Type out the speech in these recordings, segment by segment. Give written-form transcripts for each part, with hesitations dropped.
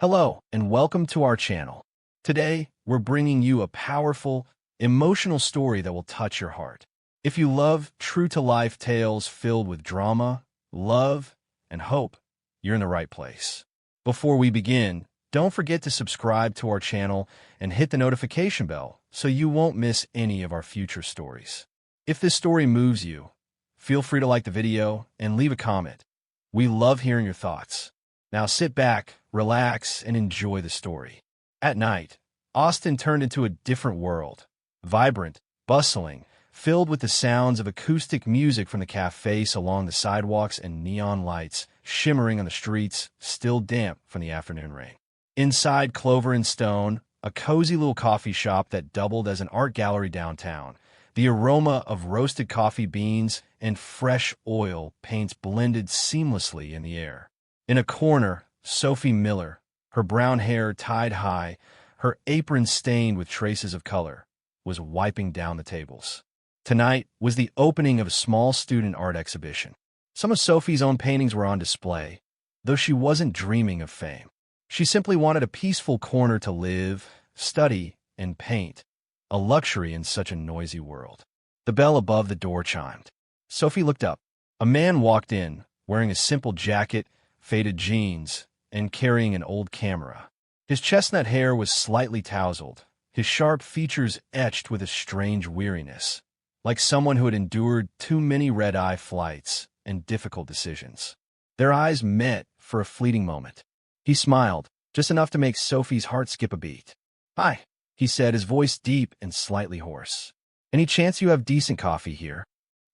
Hello, and welcome to our channel. Today, we're bringing you a powerful, emotional story that will touch your heart. If you love true-to-life tales filled with drama, love, and hope, you're in the right place. Before we begin, don't forget to subscribe to our channel and hit the notification bell so you won't miss any of our future stories. If this story moves you, feel free to like the video and leave a comment. We love hearing your thoughts. Now sit back, relax, and enjoy the story. At night, Austin turned into a different world. Vibrant, bustling, filled with the sounds of acoustic music from the cafes along the sidewalks and neon lights shimmering on the streets, still damp from the afternoon rain. Inside Clover and Stone, a cozy little coffee shop that doubled as an art gallery downtown, the aroma of roasted coffee beans and fresh oil paints blended seamlessly in the air. In a corner, Sophie Miller, her brown hair tied high, her apron stained with traces of color, was wiping down the tables. Tonight was the opening of a small student art exhibition. Some of Sophie's own paintings were on display, though she wasn't dreaming of fame. She simply wanted a peaceful corner to live, study, and paint, a luxury in such a noisy world. The bell above the door chimed. Sophie looked up. A man walked in, wearing a simple jacket, faded jeans, and carrying an old camera. His chestnut hair was slightly tousled, his sharp features etched with a strange weariness, like someone who had endured too many red-eye flights and difficult decisions. Their eyes met for a fleeting moment. He smiled, just enough to make Sophie's heart skip a beat. "Hi," he said, his voice deep and slightly hoarse. "Any chance you have decent coffee here?"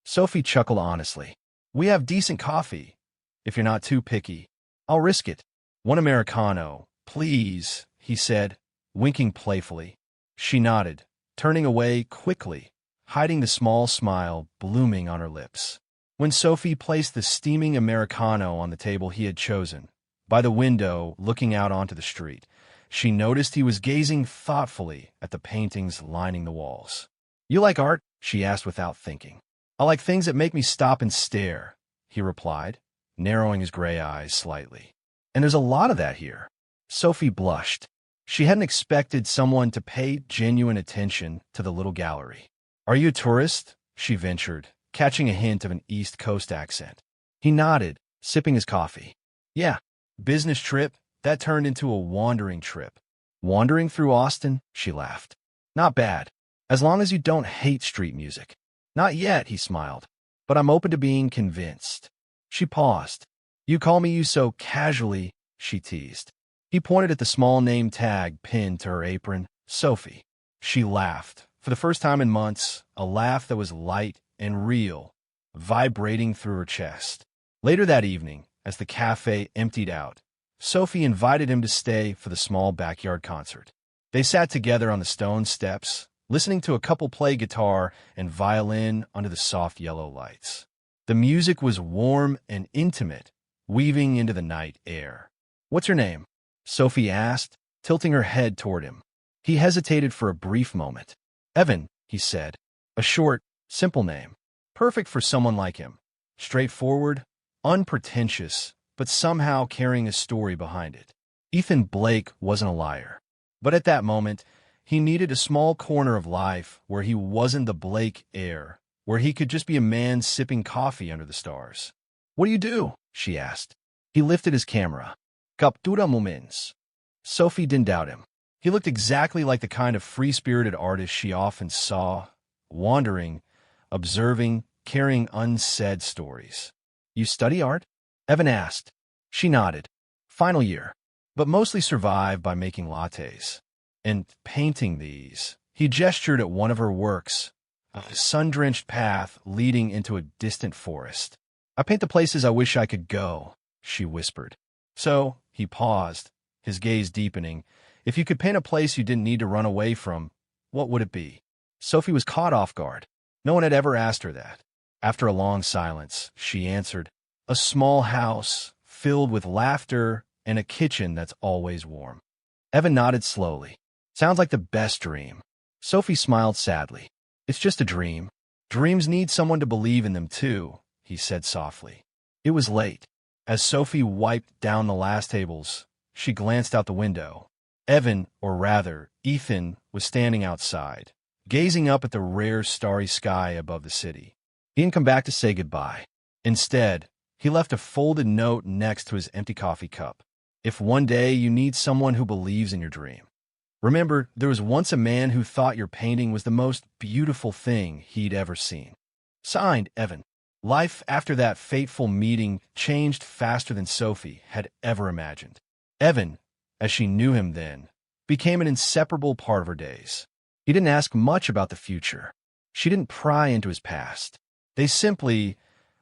Sophie chuckled honestly. "We have decent coffee. If you're not too picky, I'll risk it. One Americano, please," he said, winking playfully. She nodded, turning away quickly, hiding the small smile blooming on her lips. When Sophie placed the steaming Americano on the table he had chosen, by the window looking out onto the street, she noticed he was gazing thoughtfully at the paintings lining the walls. "You like art?" she asked without thinking. "I like things that make me stop and stare," he replied, narrowing his gray eyes slightly. "And there's a lot of that here." Sophie blushed. She hadn't expected someone to pay genuine attention to the little gallery. "Are you a tourist?" she ventured, catching a hint of an East Coast accent. He nodded, sipping his coffee. "Yeah, business trip that turned into a wandering trip." "Wandering through Austin?" she laughed. "Not bad, as long as you don't hate street music." "Not yet," he smiled, "but I'm open to being convinced." She paused. "You call me you so casually," she teased. He pointed at the small name tag pinned to her apron, Sophie. She laughed, for the first time in months, a laugh that was light and real, vibrating through her chest. Later that evening, as the cafe emptied out, Sophie invited him to stay for the small backyard concert. They sat together on the stone steps, listening to a couple play guitar and violin under the soft yellow lights. The music was warm and intimate, weaving into the night air. "What's your name?" Sophie asked, tilting her head toward him. He hesitated for a brief moment. "Evan," he said, a short, simple name. Perfect for someone like him. Straightforward, unpretentious, but somehow carrying a story behind it. Ethan Blake wasn't a liar. But at that moment, he needed a small corner of life where he wasn't the Blake heir, where he could just be a man sipping coffee under the stars. "What do you do?" she asked. He lifted his camera. "Captura moments." Sophie didn't doubt him. He looked exactly like the kind of free-spirited artist she often saw, wandering, observing, carrying unsaid stories. "You study art?" Evan asked. She nodded. "Final year, but mostly survive by making lattes. And painting these." He gestured at one of her works, a sun-drenched path leading into a distant forest. "I paint the places I wish I could go," she whispered. "So," he paused, his gaze deepening, "if you could paint a place you didn't need to run away from, what would it be?" Sophie was caught off guard. No one had ever asked her that. After a long silence, she answered, "A small house filled with laughter and a kitchen that's always warm." Evan nodded slowly. "Sounds like the best dream." Sophie smiled sadly. "It's just a dream. Dreams need someone to believe in them too," he said softly. It was late. As Sophie wiped down the last tables, she glanced out the window. Evan, or rather, Ethan, was standing outside, gazing up at the rare starry sky above the city. He didn't come back to say goodbye. Instead, he left a folded note next to his empty coffee cup. If one day you need someone who believes in your dream, remember, there was once a man who thought your painting was the most beautiful thing he'd ever seen. Signed, Evan. Life after that fateful meeting changed faster than Sophie had ever imagined. Evan, as she knew him then, became an inseparable part of her days. He didn't ask much about the future. She didn't pry into his past. They simply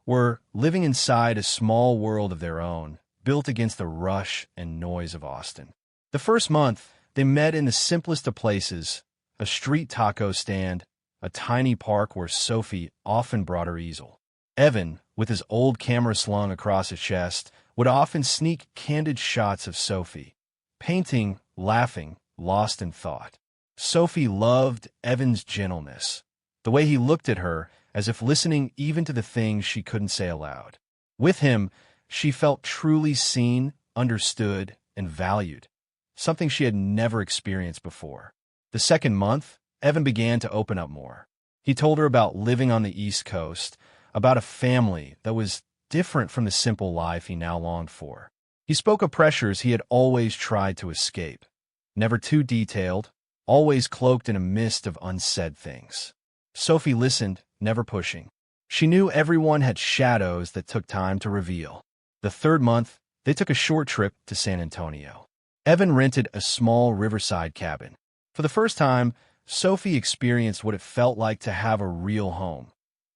were living inside a small world of their own, built against the rush and noise of Austin. The first month, they met in the simplest of places, a street taco stand, a tiny park where Sophie often brought her easel. Evan, with his old camera slung across his chest, would often sneak candid shots of Sophie, painting, laughing, lost in thought. Sophie loved Evan's gentleness, the way he looked at her as if listening even to the things she couldn't say aloud. With him, she felt truly seen, understood, and valued, something she had never experienced before. The second month, Evan began to open up more. He told her about living on the East Coast, about a family that was different from the simple life he now longed for. He spoke of pressures he had always tried to escape, never too detailed, always cloaked in a mist of unsaid things. Sophie listened, never pushing. She knew everyone had shadows that took time to reveal. The third month, they took a short trip to San Antonio. Evan rented a small riverside cabin. For the first time, Sophie experienced what it felt like to have a real home.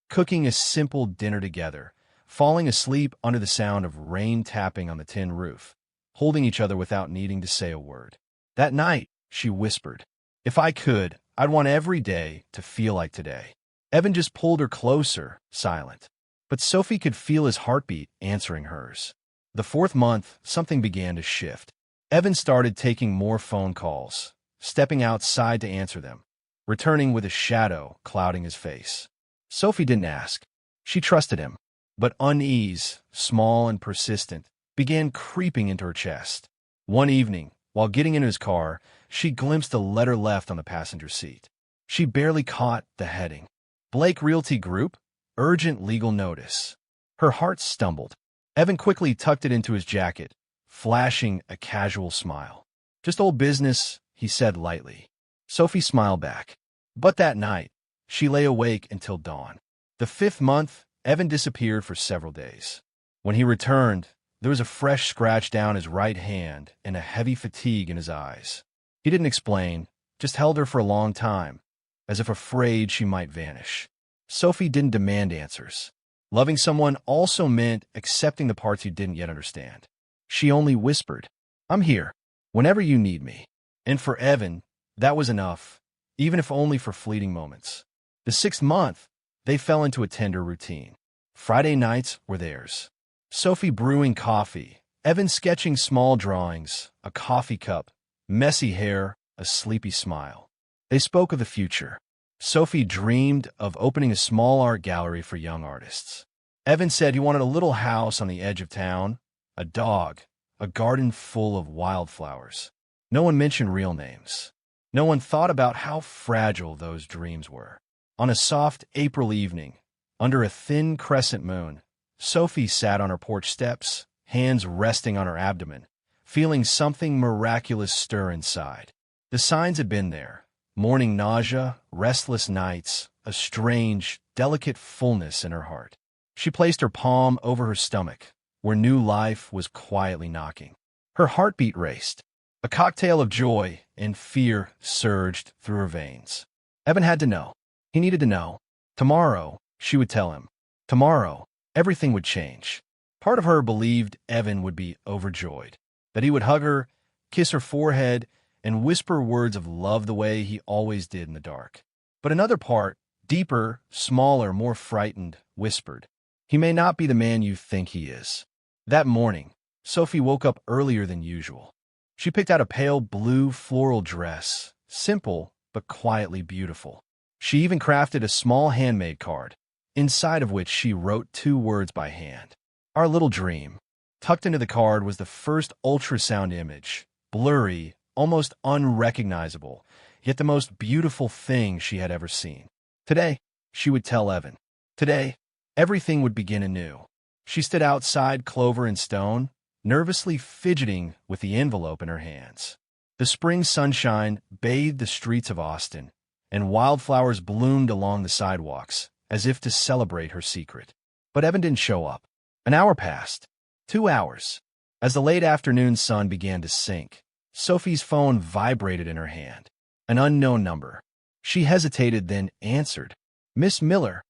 Cooking a simple dinner together, falling asleep under the sound of rain tapping on the tin roof, holding each other without needing to say a word. That night, she whispered, "If I could, I'd want every day to feel like today." Evan just pulled her closer, silent. But Sophie could feel his heartbeat answering hers. The fourth month, something began to shift. Evan started taking more phone calls, stepping outside to answer them, returning with a shadow clouding his face. Sophie didn't ask. She trusted him. But unease, small and persistent, began creeping into her chest. One evening, while getting into his car, she glimpsed a letter left on the passenger seat. She barely caught the heading. Blake Realty Group, urgent legal notice. Her heart stumbled. Evan quickly tucked it into his jacket, flashing a casual smile. "Just old business," he said lightly. Sophie smiled back. But that night, she lay awake until dawn. The fifth month, Evan disappeared for several days. When he returned, there was a fresh scratch down his right hand and a heavy fatigue in his eyes. He didn't explain, just held her for a long time, as if afraid she might vanish. Sophie didn't demand answers. Loving someone also meant accepting the parts you didn't yet understand. She only whispered, "I'm here, whenever you need me." And for Evan, that was enough, even if only for fleeting moments. The sixth month, they fell into a tender routine. Friday nights were theirs. Sophie brewing coffee, Evan sketching small drawings, a coffee cup, messy hair, a sleepy smile. They spoke of the future. Sophie dreamed of opening a small art gallery for young artists. Evan said he wanted a little house on the edge of town, a dog, a garden full of wildflowers. No one mentioned real names. No one thought about how fragile those dreams were. On a soft April evening, under a thin crescent moon, Sophie sat on her porch steps, hands resting on her abdomen, feeling something miraculous stir inside. The signs had been there: morning nausea, restless nights, a strange, delicate fullness in her heart. She placed her palm over her stomach, where new life was quietly knocking. Her heartbeat raced. A cocktail of joy and fear surged through her veins. Evan had to know. He needed to know. Tomorrow, she would tell him. Tomorrow, everything would change. Part of her believed Evan would be overjoyed, that he would hug her, kiss her forehead, and whisper words of love the way he always did in the dark. But another part, deeper, smaller, more frightened, whispered, "He may not be the man you think he is." That morning, Sophie woke up earlier than usual. She picked out a pale blue floral dress, simple but quietly beautiful. She even crafted a small handmade card, inside of which she wrote 2 words by hand. "Our little dream." Tucked into the card was the first ultrasound image, blurry, almost unrecognizable, yet the most beautiful thing she had ever seen. Today, she would tell Evan. Today, everything would begin anew. She stood outside Clover and Stone, nervously fidgeting with the envelope in her hands. The spring sunshine bathed the streets of Austin, and wildflowers bloomed along the sidewalks, as if to celebrate her secret. But Evan didn't show up. An hour passed. 2 hours. As the late afternoon sun began to sink, Sophie's phone vibrated in her hand. An unknown number. She hesitated, then answered. "Miss Miller."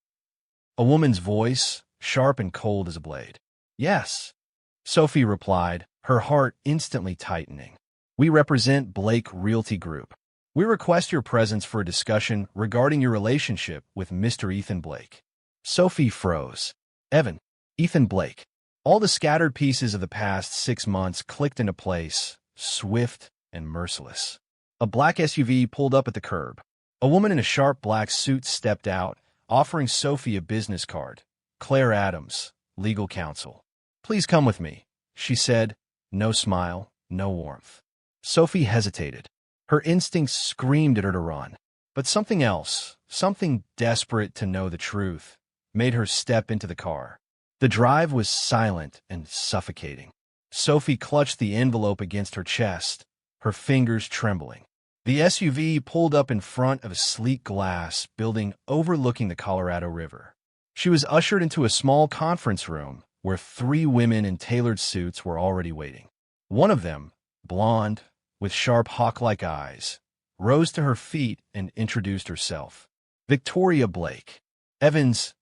A woman's voice, sharp and cold as a blade. "Yes," Sophie replied, her heart instantly tightening. "We represent Blake Realty Group. We request your presence for a discussion regarding your relationship with Mr. Ethan Blake." Sophie froze. Evan. Ethan Blake. All the scattered pieces of the past 6 months clicked into place, swift and merciless. A black SUV pulled up at the curb. A woman in a sharp black suit stepped out, offering Sophie a business card. "Claire Adams, legal counsel." "Please come with me," she said. No smile, no warmth. Sophie hesitated. Her instincts screamed at her to run. But something else, something desperate to know the truth, made her step into the car. The drive was silent and suffocating. Sophie clutched the envelope against her chest, her fingers trembling. The SUV pulled up in front of a sleek glass building overlooking the Colorado River. She was ushered into a small conference room where 3 women in tailored suits were already waiting. One of them, blonde, with sharp hawk-like eyes, rose to her feet and introduced herself. Victoria Blake. Ethan's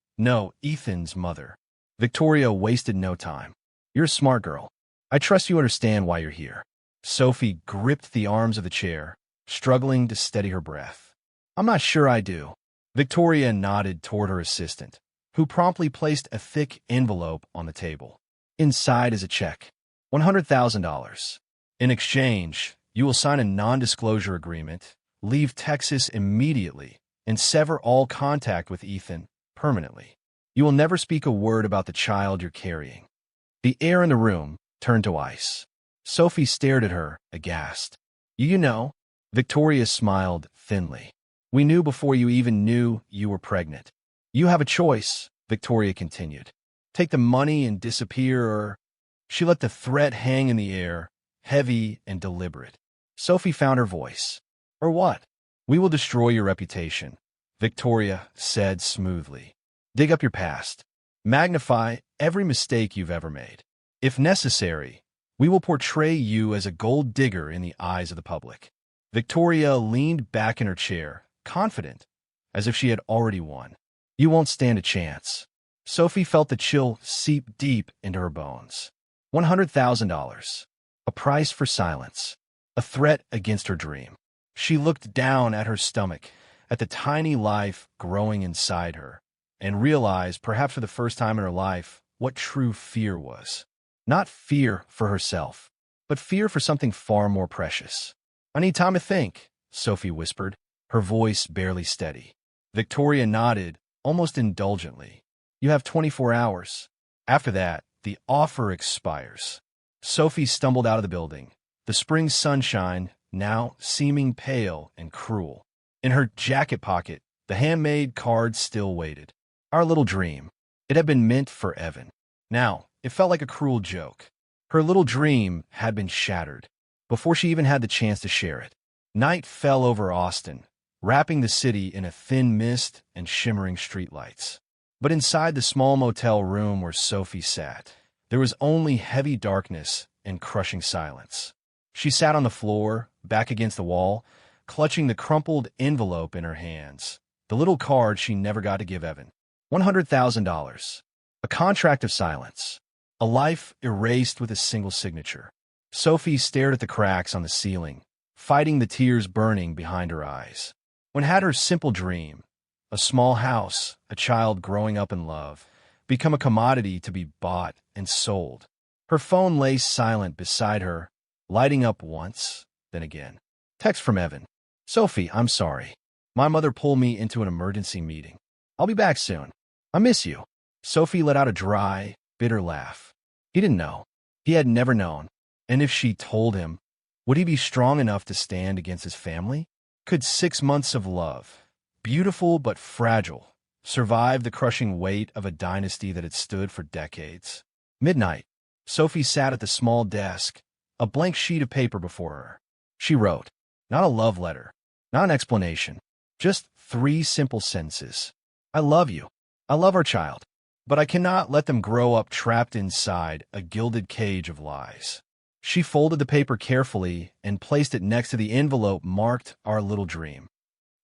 mother. Victoria wasted no time. "You're a smart girl. I trust you understand why you're here." Sophie gripped the arms of the chair, struggling to steady her breath. "I'm not sure I do." Victoria nodded toward her assistant, who promptly placed a thick envelope on the table. Inside is a check. $100,000. In exchange, you will sign a non-disclosure agreement, leave Texas immediately, and sever all contact with Ethan permanently. You will never speak a word about the child you're carrying. The air in the room turned to ice. Sophie stared at her, aghast. You know, Victoria smiled thinly. "We knew before you even knew you were pregnant." "You have a choice," Victoria continued. "Take the money and disappear, or—" She let the threat hang in the air, heavy and deliberate. Sophie found her voice. "Or what?" "We will destroy your reputation," Victoria said smoothly. "Dig up your past. Magnify every mistake you've ever made. If necessary, we will portray you as a gold digger in the eyes of the public." Victoria leaned back in her chair, confident, as if she had already won. "You won't stand a chance." Sophie felt the chill seep deep into her bones. $100,000. A price for silence. A threat against her dream. She looked down at her stomach, at the tiny life growing inside her, and realized, perhaps for the first time in her life, what true fear was. Not fear for herself, but fear for something far more precious. "I need time to think," Sophie whispered, her voice barely steady. Victoria nodded, almost indulgently. "You have 24 hours. After that, the offer expires." Sophie stumbled out of the building, the spring sunshine now seeming pale and cruel. In her jacket pocket, the handmade card still waited. Our little dream. It had been meant for Evan. Now, it felt like a cruel joke. Her little dream had been shattered before she even had the chance to share it. Night fell over Austin, wrapping the city in a thin mist and shimmering streetlights. But inside the small motel room where Sophie sat, there was only heavy darkness and crushing silence. She sat on the floor, back against the wall, clutching the crumpled envelope in her hands, the little card she never got to give Evan. $100,000. A contract of silence. A life erased with a single signature. Sophie stared at the cracks on the ceiling, fighting the tears burning behind her eyes. When had her simple dream, a small house, a child growing up in love, become a commodity to be bought and sold? Her phone lay silent beside her, lighting up once, then again. Text from Evan. "Sophie, I'm sorry. My mother pulled me into an emergency meeting. I'll be back soon. I miss you." Sophie let out a dry, bitter laugh. He didn't know. He had never known. And if she told him, would he be strong enough to stand against his family? Could 6 months of love, beautiful but fragile, survive the crushing weight of a dynasty that had stood for decades? Midnight. Sophie sat at the small desk, a blank sheet of paper before her. She wrote, not a love letter, not an explanation, just 3 simple sentences. I love you. I love our child, but I cannot let them grow up trapped inside a gilded cage of lies. She folded the paper carefully and placed it next to the envelope marked Our Little Dream.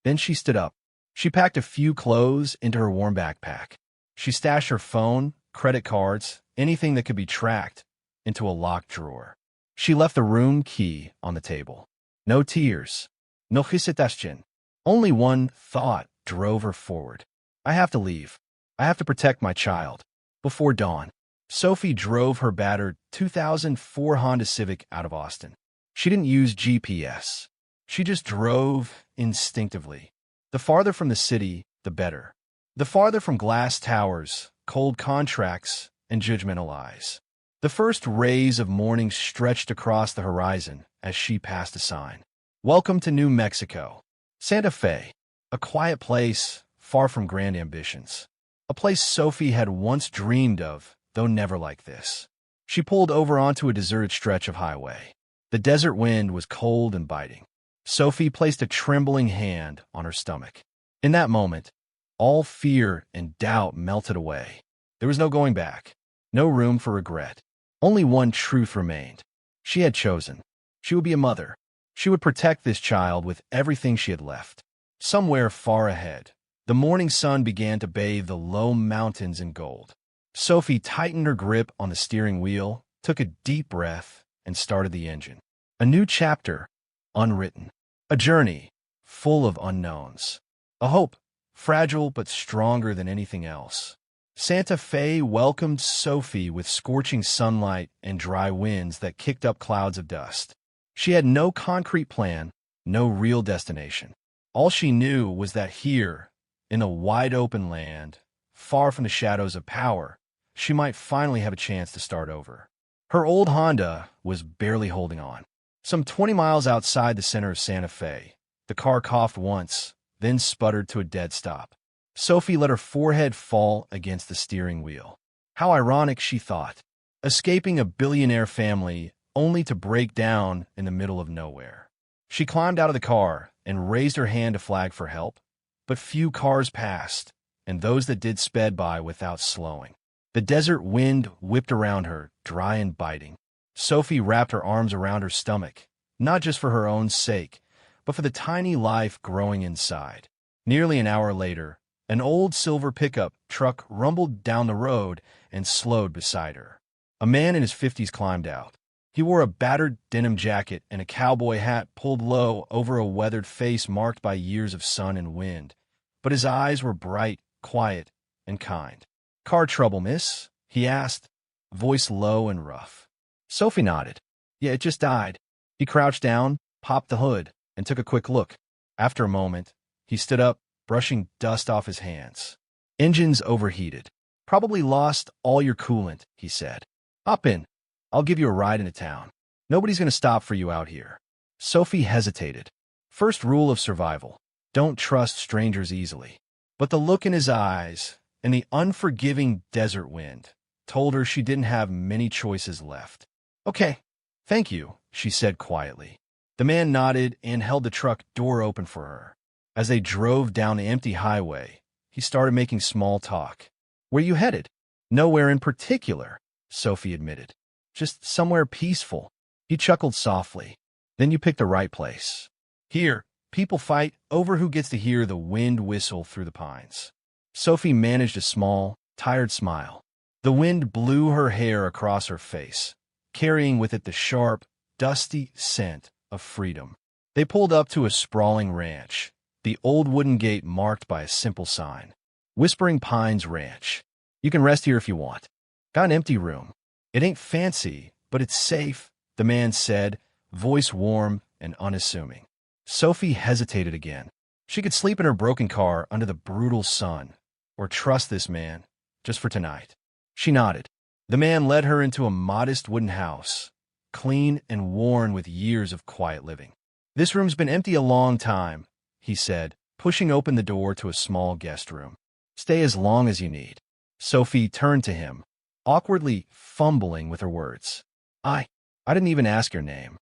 Then she stood up. She packed a few clothes into her warm backpack. She stashed her phone, credit cards, anything that could be tracked, into a locked drawer. She left the room key on the table. No tears, no hesitation. Only one thought drove her forward. I have to leave. I have to protect my child. Before dawn, Sophie drove her battered 2004 Honda Civic out of Austin. She didn't use GPS. She just drove instinctively. The farther from the city, the better. The farther from glass towers, cold contracts, and judgmental eyes. The first rays of morning stretched across the horizon as she passed a sign. Welcome to New Mexico. Santa Fe, a quiet place far from grand ambitions. A place Sophie had once dreamed of, though never like this. She pulled over onto a deserted stretch of highway. The desert wind was cold and biting. Sophie placed a trembling hand on her stomach. In that moment, all fear and doubt melted away. There was no going back, no room for regret. Only one truth remained. She had chosen. She would be a mother. She would protect this child with everything she had left. Somewhere far ahead, the morning sun began to bathe the low mountains in gold. Sophie tightened her grip on the steering wheel, took a deep breath, and started the engine. A new chapter, unwritten. A journey, full of unknowns. A hope, fragile but stronger than anything else. Santa Fe welcomed Sophie with scorching sunlight and dry winds that kicked up clouds of dust. She had no concrete plan, no real destination. All she knew was that here, in a wide-open land, far from the shadows of power, she might finally have a chance to start over. Her old Honda was barely holding on. Some 20 miles outside the center of Santa Fe, the car coughed once, then sputtered to a dead stop. Sophie let her forehead fall against the steering wheel. How ironic, she thought. Escaping a billionaire family only to break down in the middle of nowhere. She climbed out of the car and raised her hand to flag for help, but few cars passed, and those that did sped by without slowing. The desert wind whipped around her, dry and biting. Sophie wrapped her arms around her stomach, not just for her own sake, but for the tiny life growing inside. Nearly an hour later, an old silver pickup truck rumbled down the road and slowed beside her. A man in his 50s climbed out. He wore a battered denim jacket and a cowboy hat pulled low over a weathered face marked by years of sun and wind, but his eyes were bright, quiet, and kind. "Car trouble, miss?" he asked, voice low and rough. Sophie nodded. "Yeah, it just died." He crouched down, popped the hood, and took a quick look. After a moment, he stood up, brushing dust off his hands. "Engine's overheated. Probably lost all your coolant," he said. "Hop in. I'll give you a ride into town. Nobody's going to stop for you out here." Sophie hesitated. First rule of survival: don't trust strangers easily. But the look in his eyes and the unforgiving desert wind told her she didn't have many choices left. "Okay, thank you," she said quietly. The man nodded and held the truck door open for her. As they drove down the empty highway, he started making small talk. "Where you headed?" "Nowhere in particular," Sophie admitted. "Just somewhere peaceful." He chuckled softly. "Then you picked the right place. Here, people fight over who gets to hear the wind whistle through the pines." Sophie managed a small, tired smile. The wind blew her hair across her face, carrying with it the sharp, dusty scent of freedom. They pulled up to a sprawling ranch, the old wooden gate marked by a simple sign. "Whispering Pines Ranch. You can rest here if you want. Got an empty room. It ain't fancy, but it's safe," the man said, voice warm and unassuming. Sophie hesitated again. She could sleep in her broken car under the brutal sun, or trust this man, just for tonight. She nodded. The man led her into a modest wooden house, clean and worn with years of quiet living. "This room's been empty a long time," he said, pushing open the door to a small guest room. "Stay as long as you need." Sophie turned to him, awkwardly fumbling with her words. I didn't even ask your name."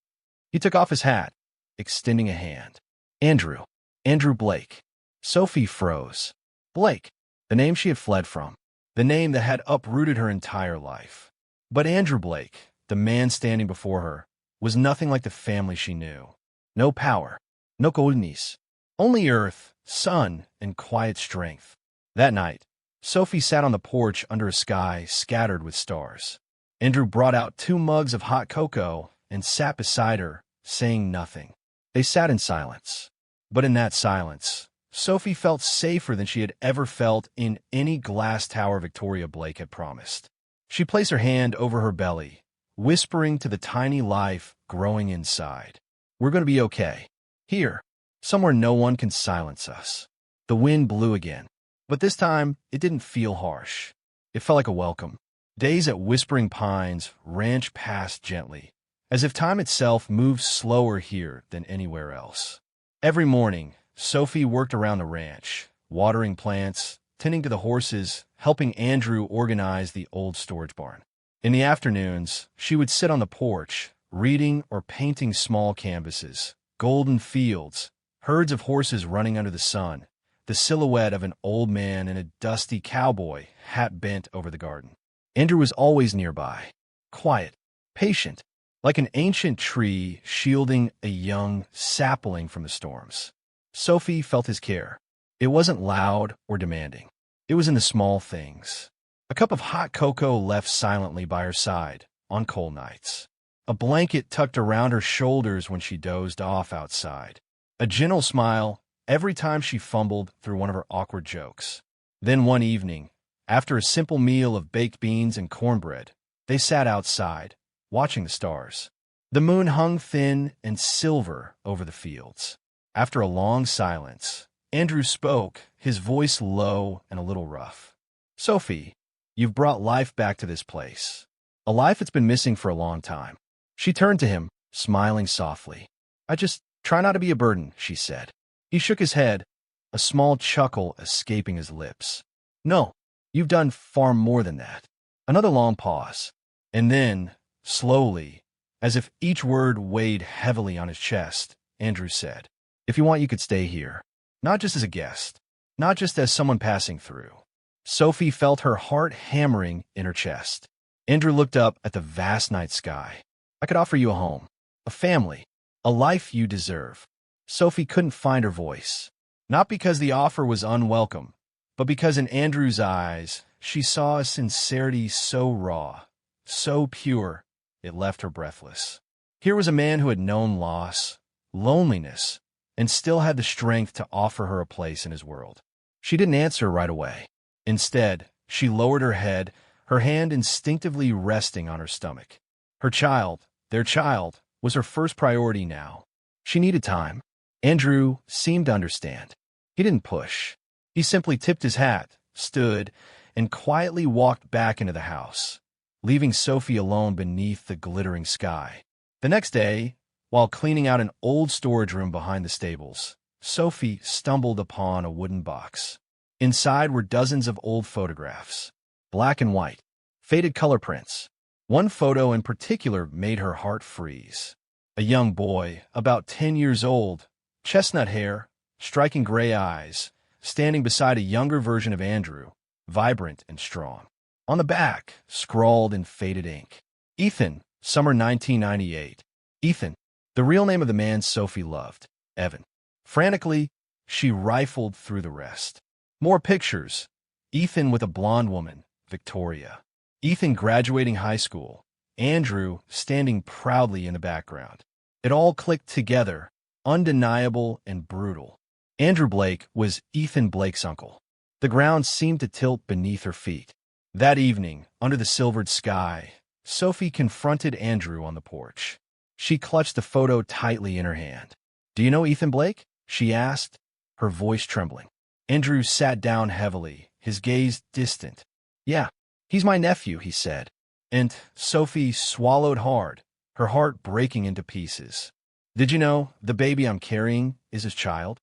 He took off his hat, extending a hand. "Andrew. Andrew Blake." Sophie froze. Blake, the name she had fled from, the name that had uprooted her entire life. But Andrew Blake, the man standing before her, was nothing like the family she knew. No power, no goodness, only earth, sun, and quiet strength. That night, Sophie sat on the porch under a sky scattered with stars. Andrew brought out 2 mugs of hot cocoa and sat beside her, saying nothing. They sat in silence. But in that silence, Sophie felt safer than she had ever felt in any glass tower Victoria Blake had promised. She placed her hand over her belly, whispering to the tiny life growing inside. "We're going to be okay. Here, somewhere no one can silence us." The wind blew again, but this time it didn't feel harsh. It felt like a welcome. Days at Whispering Pines ranch passed gently, as if time itself moved slower here than anywhere else. Every morning, Sophie worked around the ranch, watering plants, tending to the horses, helping Andrew organize the old storage barn. In the afternoons, she would sit on the porch, reading or painting small canvases, golden fields, herds of horses running under the sun, the silhouette of an old man in a dusty cowboy hat bent over the garden. Andrew was always nearby, quiet, patient, like an ancient tree shielding a young sapling from the storms. Sophie felt his care. It wasn't loud or demanding. It was in the small things. A cup of hot cocoa left silently by her side on cold nights. A blanket tucked around her shoulders when she dozed off outside. A gentle smile every time she fumbled through one of her awkward jokes. Then one evening, after a simple meal of baked beans and cornbread, they sat outside, watching the stars. The moon hung thin and silver over the fields. After a long silence, Andrew spoke, his voice low and a little rough. "Sophie, you've brought life back to this place. A life that's been missing for a long time." She turned to him, smiling softly. "I just try not to be a burden," she said. He shook his head, a small chuckle escaping his lips. "No, you've done far more than that." Another long pause, and then, slowly, as if each word weighed heavily on his chest, Andrew said, "If you want, you could stay here. Not just as a guest, not just as someone passing through." Sophie felt her heart hammering in her chest. Andrew looked up at the vast night sky. "I could offer you a home, a family, a life you deserve." Sophie couldn't find her voice, not because the offer was unwelcome, but because in Andrew's eyes she saw a sincerity so raw, so pure, it left her breathless. Here was a man who had known loss, loneliness, and still had the strength to offer her a place in his world. She didn't answer right away. Instead, she lowered her head, her hand instinctively resting on her stomach. Her child, their child, was her first priority now. She needed time. Andrew seemed to understand. He didn't push. He simply tipped his hat, stood, and quietly walked back into the house, leaving Sophie alone beneath the glittering sky. The next day, while cleaning out an old storage room behind the stables, Sophie stumbled upon a wooden box. Inside were dozens of old photographs, black and white, faded color prints. One photo in particular made her heart freeze. A young boy, about 10 years old, chestnut hair, striking gray eyes, standing beside a younger version of Andrew, vibrant and strong. On the back, scrawled in faded ink, "Ethan, summer 1998. Ethan, the real name of the man Sophie loved, Evan. Frantically, she rifled through the rest. More pictures. Ethan with a blonde woman, Victoria. Ethan graduating high school. Andrew standing proudly in the background. It all clicked together, undeniable and brutal. Andrew Blake was Ethan Blake's uncle. The ground seemed to tilt beneath her feet. That evening, under the silvered sky, Sophie confronted Andrew on the porch. She clutched the photo tightly in her hand. "Do you know Ethan Blake?" she asked, her voice trembling. Andrew sat down heavily, his gaze distant. "Yeah, he's my nephew," he said. And Sophie swallowed hard, her heart breaking into pieces. Did you know the baby I'm carrying is his child?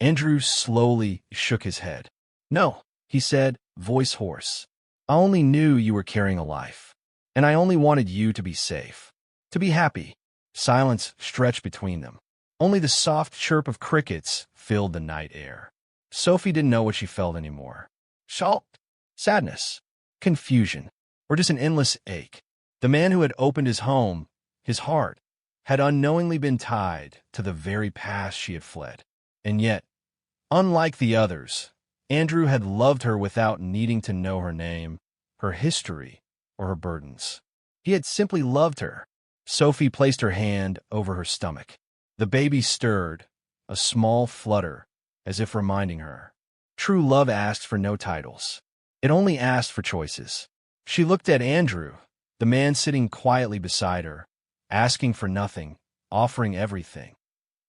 Andrew slowly shook his head. No, he said, voice hoarse. I only knew you were carrying a life, and I only wanted you to be safe, to be happy. Silence stretched between them. Only the soft chirp of crickets filled the night air. Sophie didn't know what she felt anymore. Shock, sadness, confusion, or just an endless ache. The man who had opened his home, his heart, had unknowingly been tied to the very past she had fled. And yet, unlike the others, Andrew had loved her without needing to know her name, her history, or her burdens. He had simply loved her. Sophie placed her hand over her stomach. The baby stirred, a small flutter, as if reminding her. True love asked for no titles. It only asked for choices. She looked at Andrew, the man sitting quietly beside her, asking for nothing, offering everything,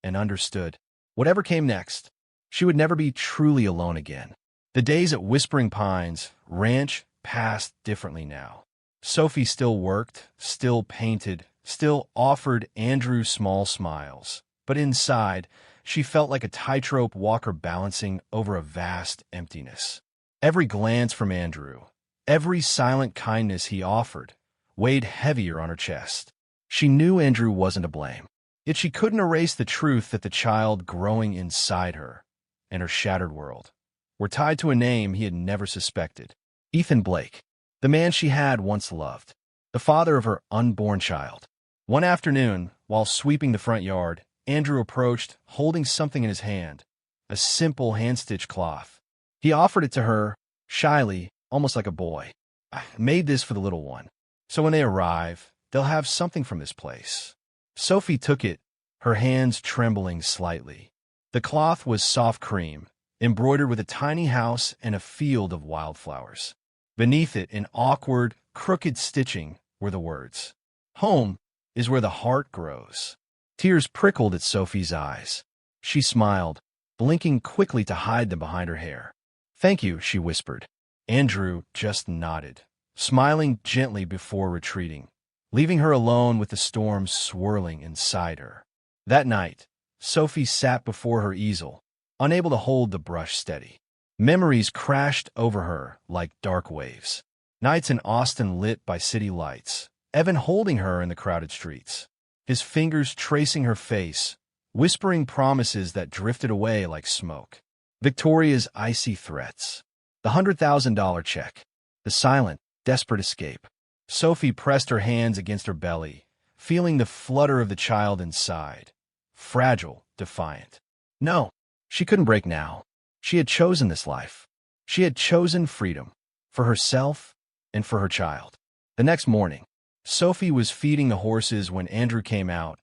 and understood. Whatever came next, she would never be truly alone again. The days at Whispering Pines Ranch passed differently now. Sophie still worked, still painted, still offered Andrew small smiles. But inside, she felt like a tightrope walker balancing over a vast emptiness. Every glance from Andrew, every silent kindness he offered, weighed heavier on her chest. She knew Andrew wasn't to blame, yet she couldn't erase the truth that the child growing inside her and her shattered world were tied to a name he had never suspected. Ethan Blake, the man she had once loved, the father of her unborn child. One afternoon, while sweeping the front yard, Andrew approached, holding something in his hand, a simple hand-stitched cloth. He offered it to her, shyly, almost like a boy. I made this for the little one, so when they arrive, they'll have something from this place. Sophie took it, her hands trembling slightly. The cloth was soft cream, embroidered with a tiny house and a field of wildflowers. Beneath it, in awkward, crooked stitching, were the words, "Home is where the heart grows." Tears prickled at Sophie's eyes. She smiled, blinking quickly to hide them behind her hair. "Thank you," she whispered. Andrew just nodded, smiling gently before retreating, leaving her alone with the storm swirling inside her. That night, Sophie sat before her easel, unable to hold the brush steady. Memories crashed over her like dark waves. Nights in Austin lit by city lights, Evan holding her in the crowded streets, his fingers tracing her face, whispering promises that drifted away like smoke. Victoria's icy threats, the $100,000 check, the silent, desperate escape. Sophie pressed her hands against her belly, feeling the flutter of the child inside, fragile, defiant. No, she couldn't break now. She had chosen this life. She had chosen freedom, for herself and for her child. The next morning, Sophie was feeding the horses when Andrew came out,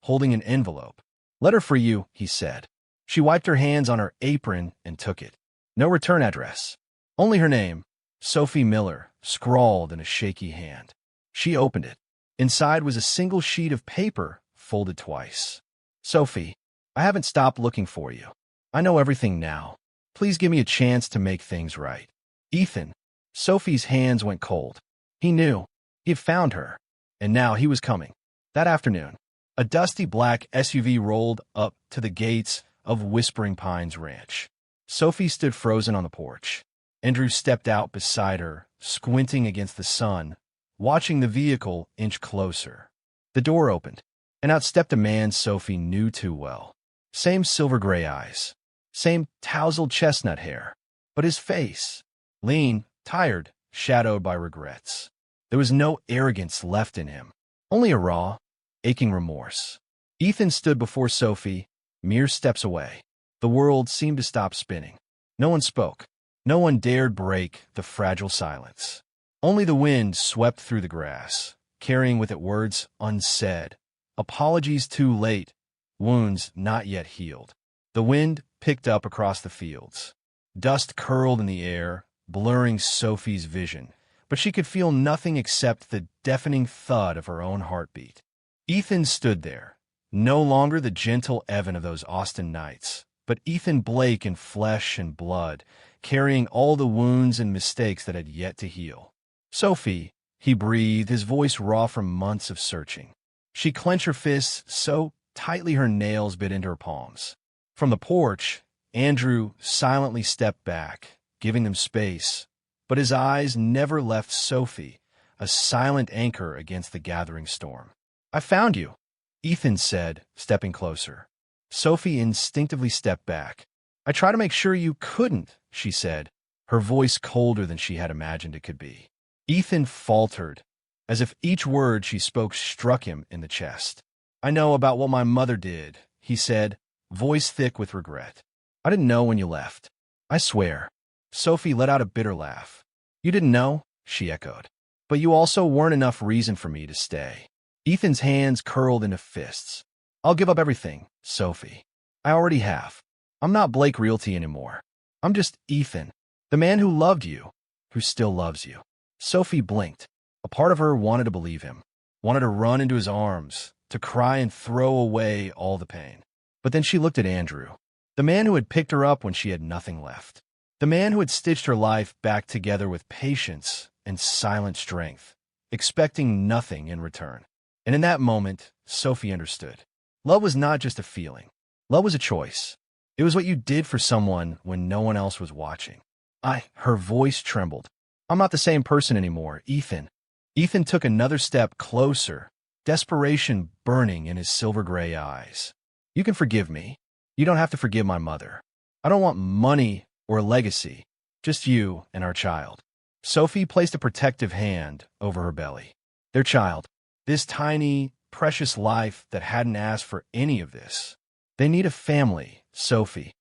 holding an envelope. "Letter for you," he said. She wiped her hands on her apron and took it. No return address. Only her name, Sophie Miller, scrawled in a shaky hand. She opened it. Inside was a single sheet of paper, folded twice. "Sophie, I haven't stopped looking for you. I know everything now. Please give me a chance to make things right. Ethan." Sophie's hands went cold. He knew. He had found her. And now he was coming. That afternoon, a dusty black SUV rolled up to the gates of Whispering Pines Ranch. Sophie stood frozen on the porch. Andrew stepped out beside her, squinting against the sun, watching the vehicle inch closer. The door opened, and out stepped a man Sophie knew too well. Same silver-gray eyes, same tousled chestnut hair, but his face, lean, tired, shadowed by regrets. There was no arrogance left in him, only a raw, aching remorse. Ethan stood before Sophie, mere steps away. The world seemed to stop spinning. No one spoke. No one dared break the fragile silence. Only the wind swept through the grass, carrying with it words unsaid, apologies too late, wounds not yet healed. The wind picked up across the fields. Dust curled in the air, blurring Sophie's vision, but she could feel nothing except the deafening thud of her own heartbeat. Ethan stood there, no longer the gentle Evan of those Austin nights, but Ethan Blake in flesh and blood, carrying all the wounds and mistakes that had yet to heal. "Sophie," He breathed, his voice raw from months of searching. She clenched her fists so tightly her nails bit into her palms. From the porch, Andrew silently stepped back, giving them space, but his eyes never left Sophie, a silent anchor against the gathering storm. "I found you," Ethan said, stepping closer. Sophie instinctively stepped back. "I try to make sure you couldn't," she said, her voice colder than she had imagined it could be. Ethan faltered, as if each word she spoke struck him in the chest. "I know about what my mother did," he said, voice thick with regret. "I didn't know when you left. I swear." Sophie let out a bitter laugh. "You didn't know?" she echoed. "But you also weren't enough reason for me to stay." Ethan's hands curled into fists. "I'll give up everything, Sophie. I already have. I'm not Blake Realty anymore. I'm just Ethan, the man who loved you, who still loves you." Sophie blinked. A part of her wanted to believe him, wanted to run into his arms, to cry and throw away all the pain. But then she looked at Andrew, the man who had picked her up when she had nothing left, the man who had stitched her life back together with patience and silent strength, expecting nothing in return. And in that moment, Sophie understood. Love was not just a feeling. Love was a choice. It was what you did for someone when no one else was watching. Her voice trembled. "I'm not the same person anymore, Ethan." Ethan took another step closer, desperation burning in his silver-gray eyes. "You can forgive me. You don't have to forgive my mother. I don't want money or legacy, just you and our child." Sophie placed a protective hand over her belly. Their child, this tiny, precious life that hadn't asked for any of this. "They need a family, Sophie,"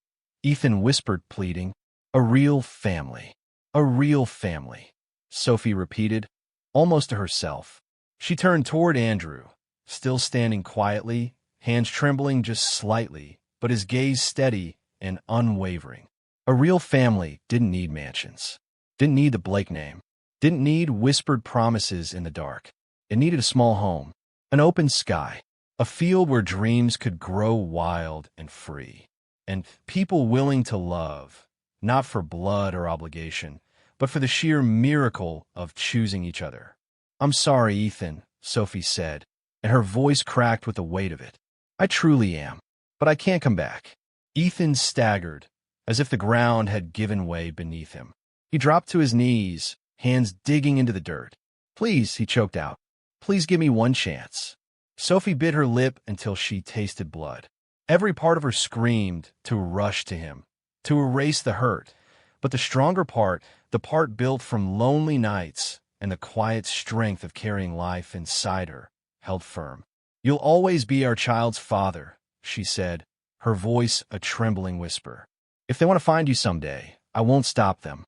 Ethan whispered, pleading. "A real family. A real family," Sophie repeated, almost to herself. She turned toward Andrew, still standing quietly, hands trembling just slightly, but his gaze steady and unwavering. A real family didn't need mansions, didn't need the Blake name, didn't need whispered promises in the dark. It needed a small home, an open sky, a field where dreams could grow wild and free, and people willing to love, not for blood or obligation, but for the sheer miracle of choosing each other. "I'm sorry, Ethan," Sophie said, and her voice cracked with the weight of it. "I truly am, but I can't come back." Ethan staggered, as if the ground had given way beneath him. He dropped to his knees, hands digging into the dirt. "Please," he choked out, "please give me one chance." Sophie bit her lip until she tasted blood. Every part of her screamed to rush to him, to erase the hurt. But the stronger part, the part built from lonely nights and the quiet strength of carrying life inside her, held firm. "You'll always be our child's father," she said, her voice a trembling whisper. "If they want to find you someday, I won't stop them.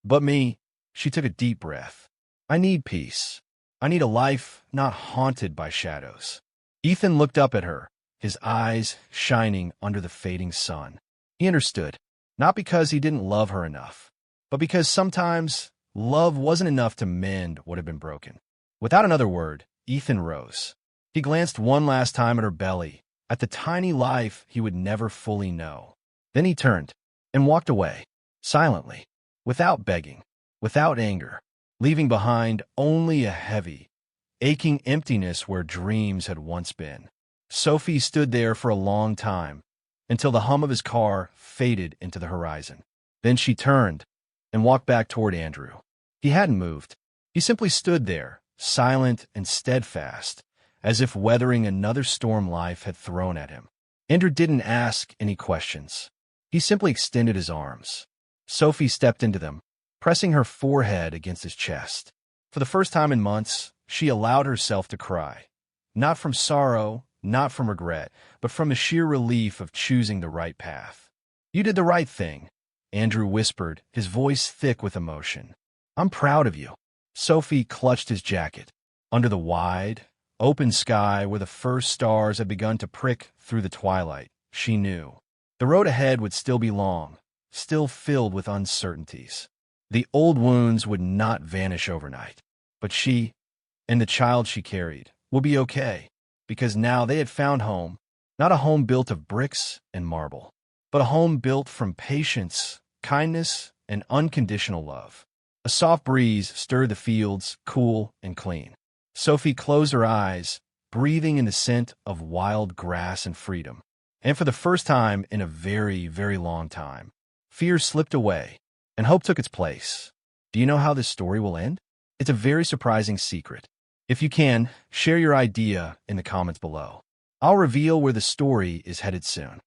But me," she took a deep breath, "I need peace. I need a life not haunted by shadows." Ethan looked up at her, his eyes shining under the fading sun. He understood, not because he didn't love her enough, but because sometimes love wasn't enough to mend what had been broken. Without another word, Ethan rose. He glanced one last time at her belly, at the tiny life he would never fully know. Then he turned and walked away, silently, without begging, without anger, leaving behind only a heavy, aching emptiness where dreams had once been. Sophie stood there for a long time, until the hum of his car faded into the horizon. Then she turned and walked back toward Andrew. He hadn't moved. He simply stood there, silent and steadfast, as if weathering another storm life had thrown at him. Andrew didn't ask any questions. He simply extended his arms. Sophie stepped into them, pressing her forehead against his chest. For the first time in months, she allowed herself to cry. Not from sorrow, not from regret, but from the sheer relief of choosing the right path. "You did the right thing," Andrew whispered, his voice thick with emotion. "I'm proud of you." Sophie clutched his jacket. Under the wide, open sky where the first stars had begun to prick through the twilight, she knew the road ahead would still be long, still filled with uncertainties. The old wounds would not vanish overnight, but she, and the child she carried, would be okay, because now they had found home, not a home built of bricks and marble, but a home built from patience, kindness, and unconditional love. A soft breeze stirred the fields, cool and clean. Sophie closed her eyes, breathing in the scent of wild grass and freedom. And for the first time in a very, very long time, fear slipped away, and hope took its place. Do you know how this story will end? It's a very surprising secret. If you can, share your idea in the comments below. I'll reveal where the story is headed soon.